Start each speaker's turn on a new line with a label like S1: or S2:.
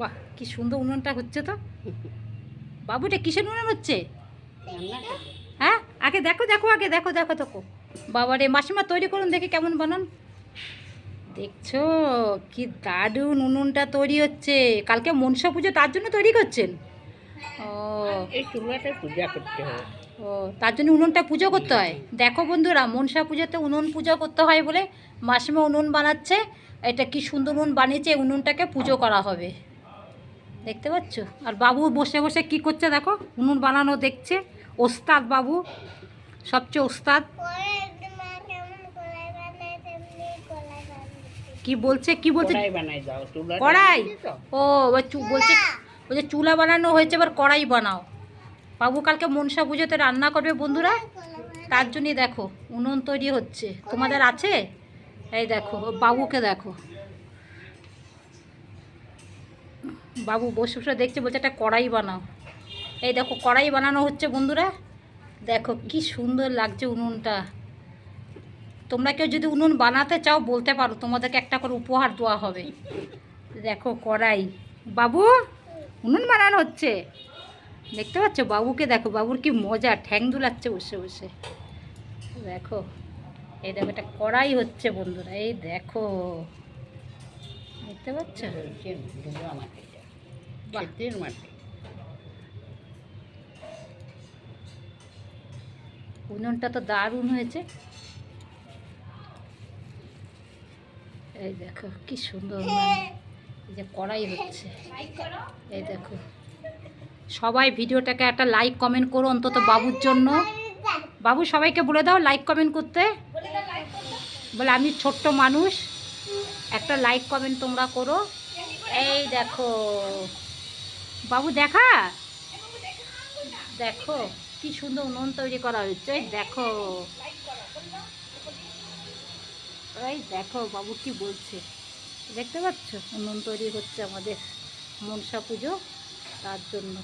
S1: বাহ, কি সুন্দর উনুনটা হচ্ছে তো। বাবু, এটা কিসের উনুন হচ্ছে? হ্যাঁ, আগে দেখো দেখো, আগে দেখো দেখো দেখো। বাবারে, মাসিমা তৈরি করুন দেখি কেমন বানান। দেখছো কি দারুণ উনুনটা তৈরি হচ্ছে। কালকে মনসা পুজো, তার জন্য তৈরি করছেন? ও,
S2: এই চুলাটা পূজা করতে হয়।
S1: ও, তার জন্য উনুনটা পুজো করতে হয়। দেখো বন্ধুরা, মনসা পুজোতে উনুন পুজো করতে হয় বলে মাসিমা উনুন বানাচ্ছে। এটা কি সুন্দর উনুন বানিয়েছে, উনুনটাকে পুজো করা হবে। দেখতে পাচ্ছ? আর বাবু বসে বসে কি করছে দেখো, উনুন বানানো দেখছে। ওস্তাদ বাবু, সবচেয়ে ওস্তাদ। কি বলছে, কি বলছে?
S2: কড়াই বানাই দাও, চুলাটা
S1: কড়াই?
S2: বানিয়েছি তো।
S1: ও, এবার বলছে, বলছে চুলা বানানো হয়েছে, এবার কড়াই বানাও। বাবু কালকে মনসা পুজোতে রান্না করবে বন্ধুরা, তার জন্যই দেখো উনুন তৈরি হচ্ছে। তোমাদের আছে? এই দেখো বাবুকে দেখো, বাবু বসে বসে দেখছে, বলছে একটা কড়াই বানাও। এই দেখো কড়াই বানানো হচ্ছে বন্ধুরা। দেখো কি সুন্দর লাগছে উনুনটা। তোমরা কেউ যদি উনুন বানাতে চাও বলতে পারো, তোমাদেরকে একটা করে উপহার দেওয়া হবে। দেখো কড়াই, বাবু উনুন বানানো হচ্ছে। দেখতে পাচ্ছ বাবুকে দেখো, বাবুর কি মজা, ঠ্যাং দুলাচ্ছে বসে বসে। দেখো, এই দেখো একটা কড়াই হচ্ছে বন্ধুরা, এই দেখো, দেখতে পাচ্ছ? বাহ,
S2: ক্ষেতের মাটি।
S1: উনুনটা তো দারুণ হয়েছে। এই দেখো কি সুন্দর উনুন। এই যে কড়াই হচ্ছে, এই দেখো। সবাই ভিডিওটাকে একটা লাইক কমেন্ট করো অন্তত বাবুর জন্য। বাবু সবাইকে বলে দাও লাইক কমেন্ট করতে, বলে আমি ছোট্ট মানুষ, একটা লাইক কমেন্ট তোমরা করো। এই দেখো বাবু, দেখা দেখো কি সুন্দর উনুন তৈরি করা হচ্ছে। এই দেখো, এই দেখো বাবু কি বলছে, দেখতে পাচ্ছ? উনুন তৈরি হচ্ছে আমাদের মনসা পুজো, তার জন্য।